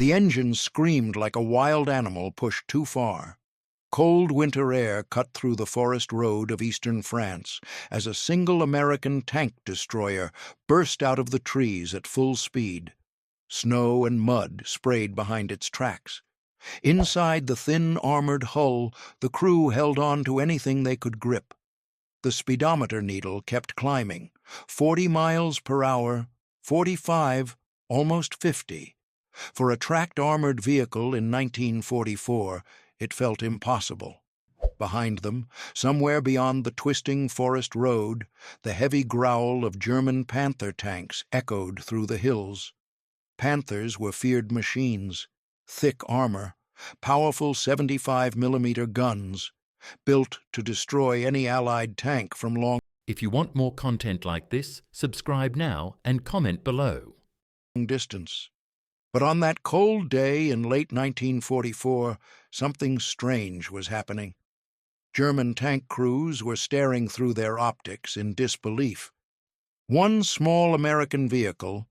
The engine screamed like a wild animal pushed too far. Cold winter air cut through the forest road of eastern France as a single American tank destroyer burst out of the trees at full speed. Snow and mud sprayed behind its tracks. Inside the thin armored hull, the crew held on to anything they could grip. The speedometer needle kept climbing, 40 miles per hour, 45, almost 50. For a tracked armored vehicle in 1944, it felt impossible. Behind them, somewhere beyond the twisting forest road, the heavy growl of German Panther tanks echoed through the hills. Panthers were feared machines, thick armor, powerful 75mm guns, built to destroy any Allied tank from long If you want more content like this, subscribe now and comment below. distance. But on that cold day in late 1944, something strange was happening. German tank crews were staring through their optics in disbelief. One small American vehicle,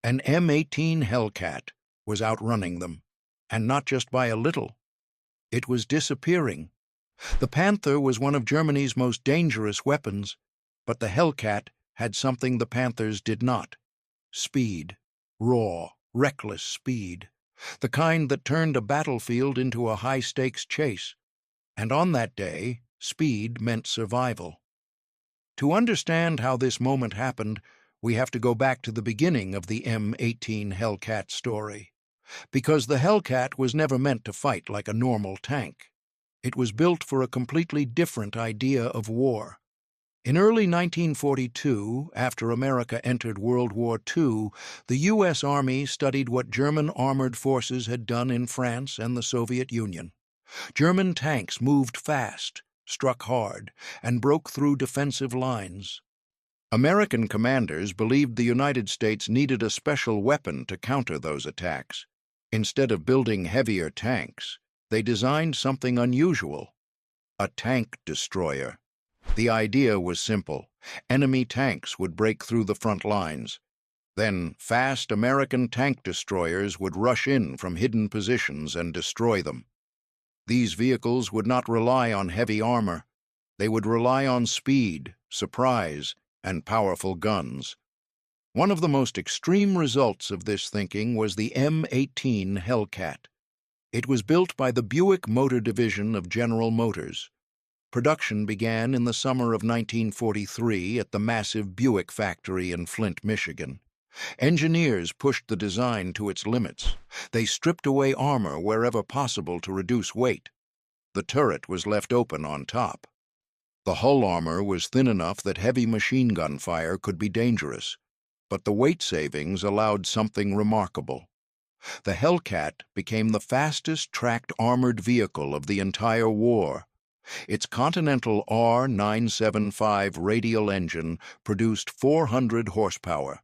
an M18 Hellcat, was outrunning them, and not just by a little. It was disappearing. The Panther was one of Germany's most dangerous weapons, but the Hellcat had something the Panthers did not: speed, raw, reckless speed, the kind that turned a battlefield into a high-stakes chase. And on that day, speed meant survival. To understand how this moment happened, we have to go back to the beginning of the M18 Hellcat story. Because the Hellcat was never meant to fight like a normal tank. It was built for a completely different idea of war. In early 1942, after America entered World War II, the U.S. Army studied what German armored forces had done in France and the Soviet Union. German tanks moved fast, struck hard, and broke through defensive lines. American commanders believed the United States needed a special weapon to counter those attacks. Instead of building heavier tanks, they designed something unusual: a tank destroyer. The idea was simple. Enemy tanks would break through the front lines. Then fast American tank destroyers would rush in from hidden positions and destroy them. These vehicles would not rely on heavy armor. They would rely on speed, surprise, and powerful guns. One of the most extreme results of this thinking was the M18 Hellcat. It was built by the Buick Motor Division of General Motors. Production began in the summer of 1943 at the massive Buick factory in Flint, Michigan. Engineers pushed the design to its limits. They stripped away armor wherever possible to reduce weight. The turret was left open on top. The hull armor was thin enough that heavy machine gun fire could be dangerous, but the weight savings allowed something remarkable. The Hellcat became the fastest tracked armored vehicle of the entire war. Its Continental R975 radial engine produced 400 horsepower.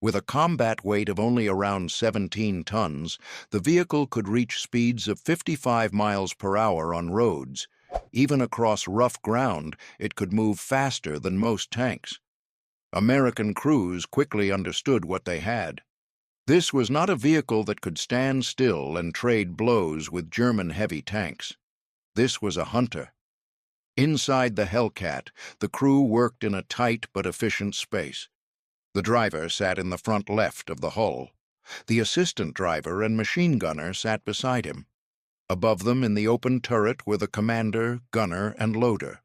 With a combat weight of only around 17 tons, the vehicle could reach speeds of 55 miles per hour on roads. Even across rough ground, it could move faster than most tanks. American crews quickly understood what they had. This was not a vehicle that could stand still and trade blows with German heavy tanks. This was a hunter. Inside the Hellcat, the crew worked in a tight but efficient space. The driver sat in the front left of the hull. The assistant driver and machine gunner sat beside him. Above them in the open turret were the commander, gunner, and loader.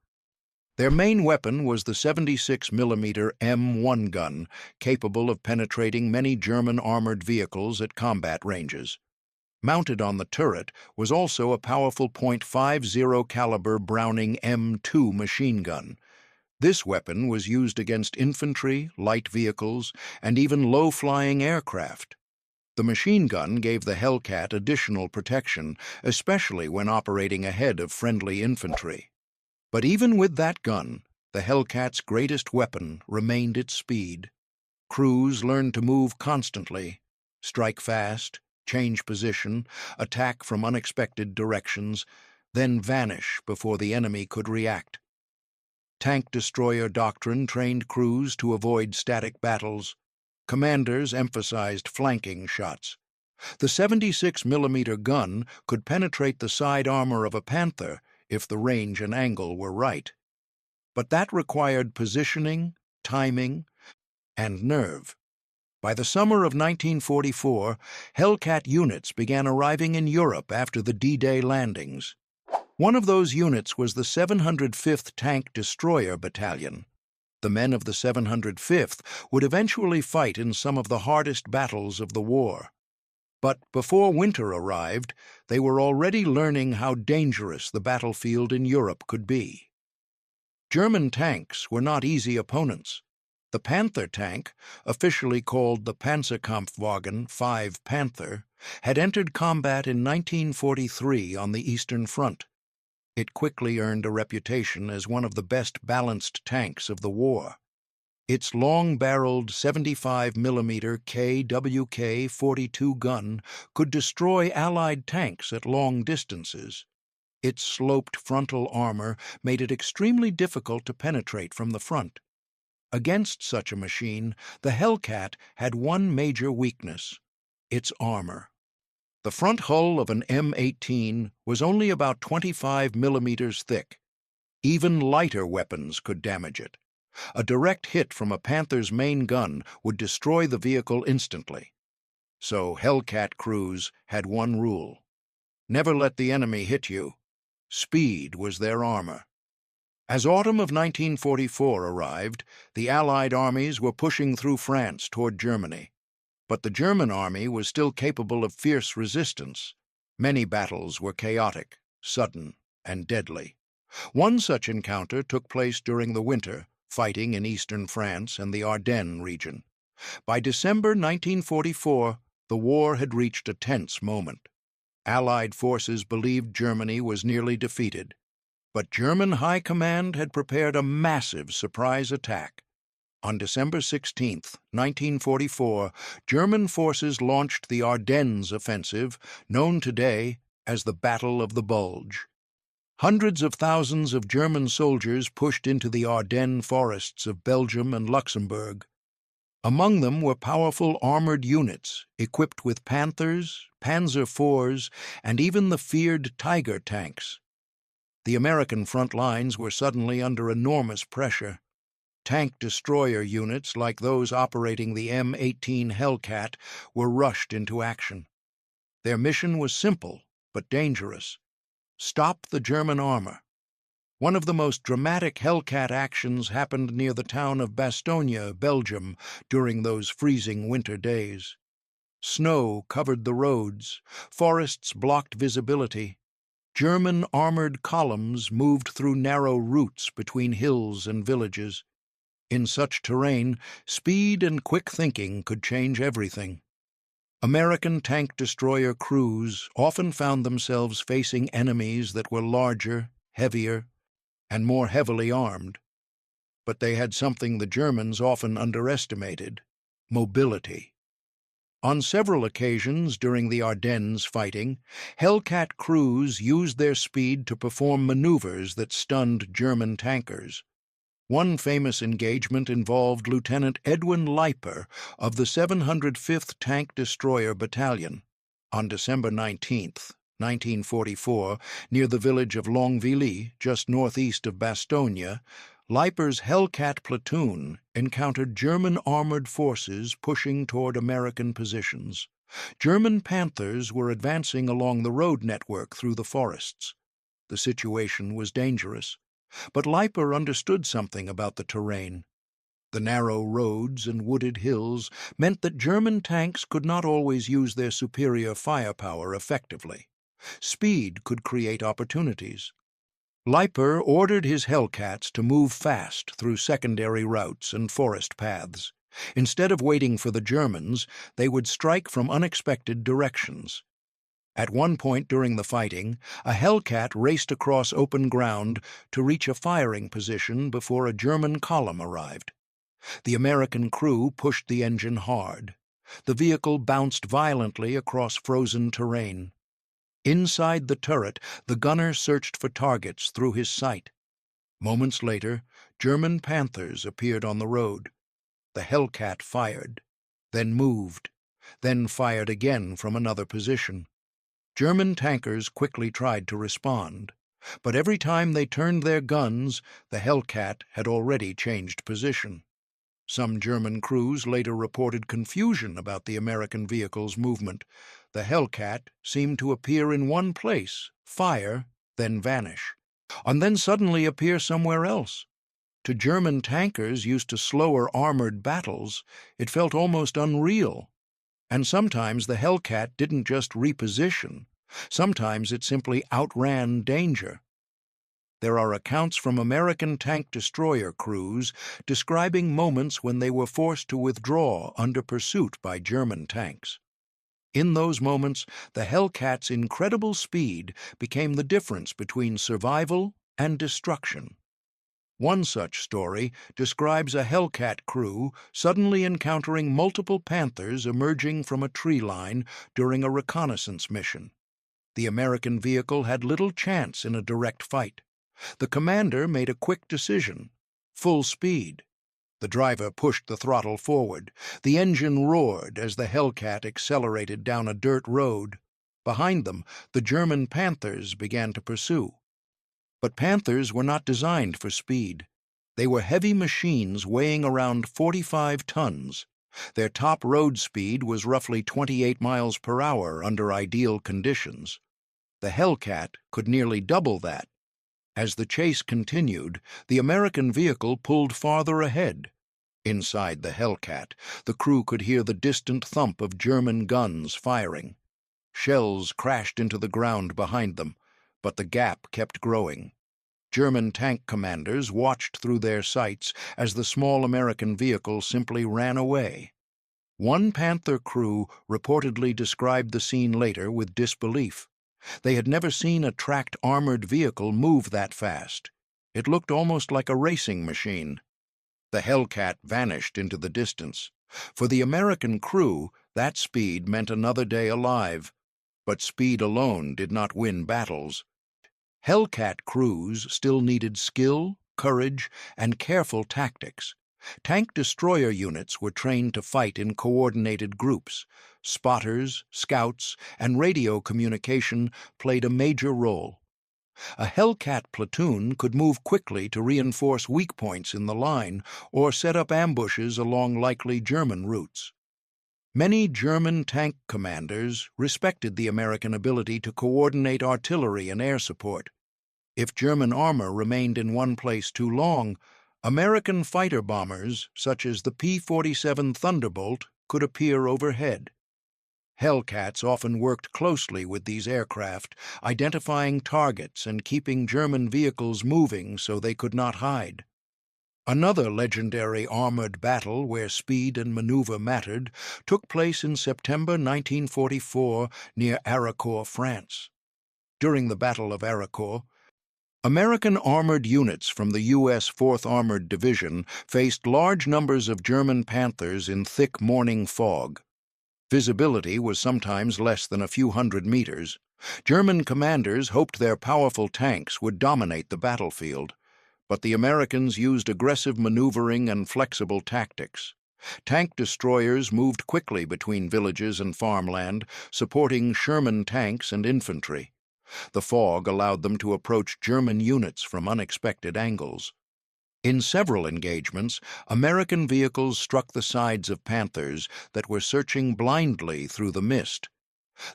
Their main weapon was the 76mm M1 gun, capable of penetrating many German armored vehicles at combat ranges. Mounted on the turret was also a powerful .50 caliber Browning M2 machine gun. This weapon was used against infantry, light vehicles, and even low-flying aircraft. The machine gun gave the Hellcat additional protection, especially when operating ahead of friendly infantry. But even with that gun, the Hellcat's greatest weapon remained its speed. Crews learned to move constantly, strike fast, change position, attack from unexpected directions, then vanish before the enemy could react. Tank destroyer doctrine trained crews to avoid static battles. Commanders emphasized flanking shots. The 76 mm gun could penetrate the side armor of a Panther if the range and angle were right. But that required positioning, timing, and nerve. By the summer of 1944, Hellcat units began arriving in Europe after the D-Day landings. One of those units was the 705th Tank Destroyer Battalion. The men of the 705th would eventually fight in some of the hardest battles of the war. But before winter arrived, they were already learning how dangerous the battlefield in Europe could be. German tanks were not easy opponents. The Panther tank, officially called the Panzerkampfwagen 5 Panther, had entered combat in 1943 on the Eastern Front. It quickly earned a reputation as one of the best balanced tanks of the war. Its long-barreled 75mm KWK-42 gun could destroy Allied tanks at long distances. Its sloped frontal armor made it extremely difficult to penetrate from the front. Against such a machine, the Hellcat had one major weakness: its armor. The front hull of an M18 was only about 25 mm thick. Even lighter weapons could damage it. A direct hit from a Panther's main gun would destroy the vehicle instantly. So Hellcat crews had one rule: never let the enemy hit you. Speed was their armor. As autumn of 1944 arrived, the Allied armies were pushing through France toward Germany. But the German army was still capable of fierce resistance. Many battles were chaotic, sudden, and deadly. One such encounter took place during the winter, fighting in eastern France and the Ardennes region. By December 1944, the war had reached a tense moment. Allied forces believed Germany was nearly defeated. But German High Command had prepared a massive surprise attack. On December 16, 1944, German forces launched the Ardennes offensive, known today as the Battle of the Bulge. Hundreds of thousands of German soldiers pushed into the Ardennes forests of Belgium and Luxembourg. Among them were powerful armored units equipped with Panthers, Panzer IVs, and even the feared Tiger tanks. The American front lines were suddenly under enormous pressure. Tank destroyer units like those operating the M18 Hellcat were rushed into action. Their mission was simple but dangerous: stop the German armor. One of the most dramatic Hellcat actions happened near the town of Bastogne, Belgium, during those freezing winter days. Snow covered the roads, forests blocked visibility. German armored columns moved through narrow routes between hills and villages. In such terrain, speed and quick thinking could change everything. American tank destroyer crews often found themselves facing enemies that were larger, heavier, and more heavily armed. But they had something the Germans often underestimated: mobility. On several occasions during the Ardennes fighting, Hellcat crews used their speed to perform maneuvers that stunned German tankers. One famous engagement involved Lieutenant Edwin Leiper of the 705th Tank Destroyer Battalion. On December 19, 1944, near the village of Longvilly, just northeast of Bastogne, Leiper's Hellcat platoon encountered German armored forces pushing toward American positions. German Panthers were advancing along the road network through the forests. The situation was dangerous, but Leiper understood something about the terrain. The narrow roads and wooded hills meant that German tanks could not always use their superior firepower effectively. Speed could create opportunities. Leiper ordered his Hellcats to move fast through secondary routes and forest paths. Instead of waiting for the Germans, they would strike from unexpected directions. At one point during the fighting, a Hellcat raced across open ground to reach a firing position before a German column arrived. The American crew pushed the engine hard. The vehicle bounced violently across frozen terrain. Inside the turret, the gunner searched for targets through his sight. Moments later, German Panthers appeared on the road. The Hellcat fired, then moved. then fired again from another position. German tankers quickly tried to respond, but every time they turned their guns, the Hellcat had already changed position. Some German crews later reported confusion about the American vehicle's movement. The Hellcat seemed to appear in one place, fire, then vanish, and then suddenly appear somewhere else. To German tankers used to slower armored battles, it felt almost unreal. And sometimes the Hellcat didn't just reposition. Sometimes it simply outran danger. There are accounts from American tank destroyer crews describing moments when they were forced to withdraw under pursuit by German tanks. In those moments, the Hellcat's incredible speed became the difference between survival and destruction. One such story describes a Hellcat crew suddenly encountering multiple Panthers emerging from a tree line during a reconnaissance mission. The American vehicle had little chance in a direct fight. The commander made a quick decision: full speed. The driver pushed the throttle forward. The engine roared as the Hellcat accelerated down a dirt road. Behind them, the German Panthers began to pursue. But Panthers were not designed for speed. They were heavy machines weighing around 45 tons. Their top road speed was roughly 28 miles per hour under ideal conditions. The Hellcat could nearly double that. As the chase continued, the American vehicle pulled farther ahead. Inside the Hellcat, the crew could hear the distant thump of German guns firing. Shells crashed into the ground behind them, but the gap kept growing. German tank commanders watched through their sights as the small American vehicle simply ran away. One Panther crew reportedly described the scene later with disbelief. They had never seen a tracked armored vehicle move that fast. It looked almost like a racing machine. The Hellcat vanished into the distance. For the American crew, that speed meant another day alive. But speed alone did not win battles. Hellcat crews still needed skill, courage, and careful tactics. Tank destroyer units were trained to fight in coordinated groups. Spotters, scouts, and radio communication played a major role. A Hellcat platoon could move quickly to reinforce weak points in the line or set up ambushes along likely German routes. Many German tank commanders respected the American ability to coordinate artillery and air support. If German armor remained in one place too long, American fighter bombers, such as the P-47 Thunderbolt, could appear overhead. Hellcats often worked closely with these aircraft, identifying targets and keeping German vehicles moving so they could not hide. Another legendary armored battle where speed and maneuver mattered took place in September 1944 near Aricourt, France. During the Battle of Aricourt, American armored units from the U.S. 4th Armored Division faced large numbers of German Panthers in thick morning fog. Visibility was sometimes less than a few hundred meters. German commanders hoped their powerful tanks would dominate the battlefield, but the Americans used aggressive maneuvering and flexible tactics. Tank destroyers moved quickly between villages and farmland, supporting Sherman tanks and infantry. The fog allowed them to approach German units from unexpected angles. In several engagements, American vehicles struck the sides of Panthers that were searching blindly through the mist.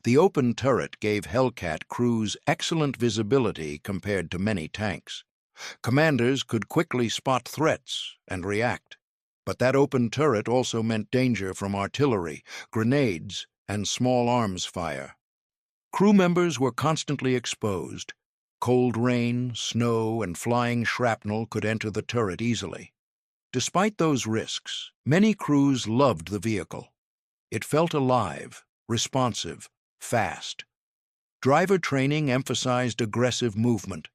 The open turret gave Hellcat crews excellent visibility compared to many tanks. Commanders could quickly spot threats and react. But that open turret also meant danger from artillery, grenades, and small arms fire. Crew members were constantly exposed. Cold rain, snow, and flying shrapnel could enter the turret easily. Despite those risks, many crews loved the vehicle. It felt alive, responsive, fast. Driver training emphasized aggressive movement.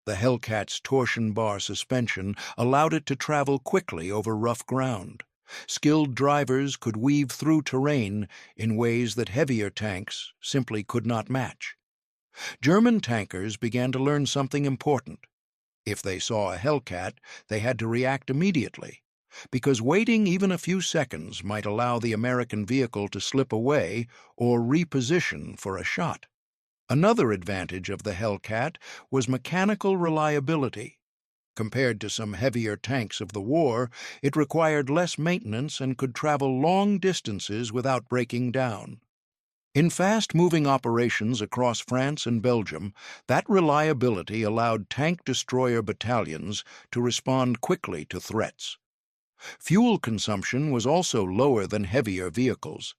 The Hellcat's torsion bar suspension allowed it to travel quickly over rough ground. Skilled drivers could weave through terrain in ways that heavier tanks simply could not match. German tankers began to learn something important. If they saw a Hellcat, they had to react immediately. because waiting even a few seconds might allow the American vehicle to slip away or reposition for a shot. Another advantage of the Hellcat was mechanical reliability. Compared to some heavier tanks of the war, it required less maintenance and could travel long distances without breaking down. In fast-moving operations across France and Belgium, that reliability allowed tank destroyer battalions to respond quickly to threats. Fuel consumption was also lower than heavier vehicles.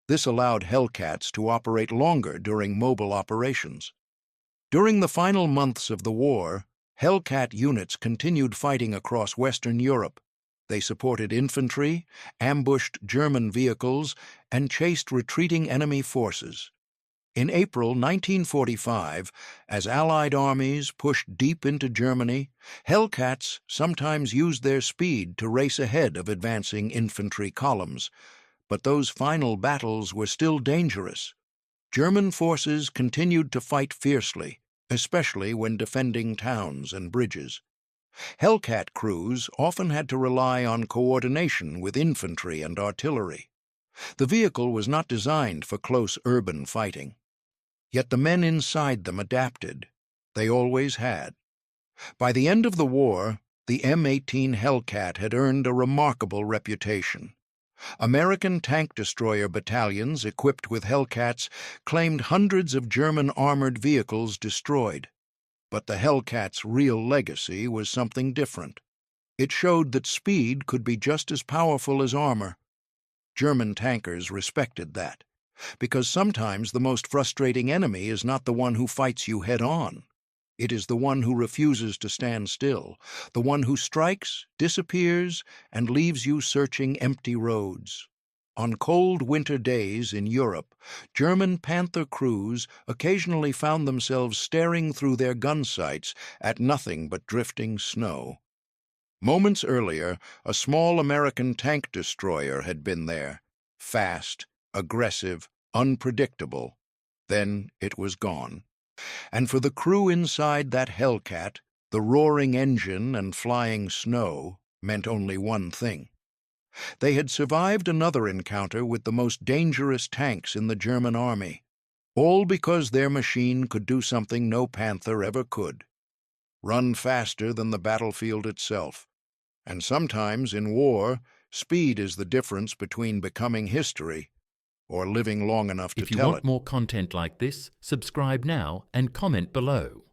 This allowed Hellcats to operate longer during mobile operations. During the final months of the war, Hellcat units continued fighting across Western Europe. They supported infantry, ambushed German vehicles, and chased retreating enemy forces. In April 1945, as Allied armies pushed deep into Germany, Hellcats sometimes used their speed to race ahead of advancing infantry columns. But those final battles were still dangerous. German forces continued to fight fiercely, especially when defending towns and bridges. Hellcat crews often had to rely on coordination with infantry and artillery. The vehicle was not designed for close urban fighting. Yet the men inside them adapted. They always had. By the end of the war, the M18 Hellcat had earned a remarkable reputation. American tank destroyer battalions equipped with Hellcats claimed hundreds of German armored vehicles destroyed. But the Hellcat's real legacy was something different. It showed that speed could be just as powerful as armor. German tankers respected that, because sometimes the most frustrating enemy is not the one who fights you head-on. It is the one who refuses to stand still, the one who strikes, disappears, and leaves you searching empty roads. On cold winter days in Europe, German Panther crews occasionally found themselves staring through their gun sights at nothing but drifting snow. Moments earlier, a small American tank destroyer had been there, fast, aggressive, unpredictable. Then it was gone. And for the crew inside that Hellcat, the roaring engine and flying snow meant only one thing. They had survived another encounter with the most dangerous tanks in the German army, all because their machine could do something no Panther ever could: run faster than the battlefield itself. And sometimes in war, speed is the difference between becoming history or living long enough to If you tell want it. more content like this, subscribe now and comment below.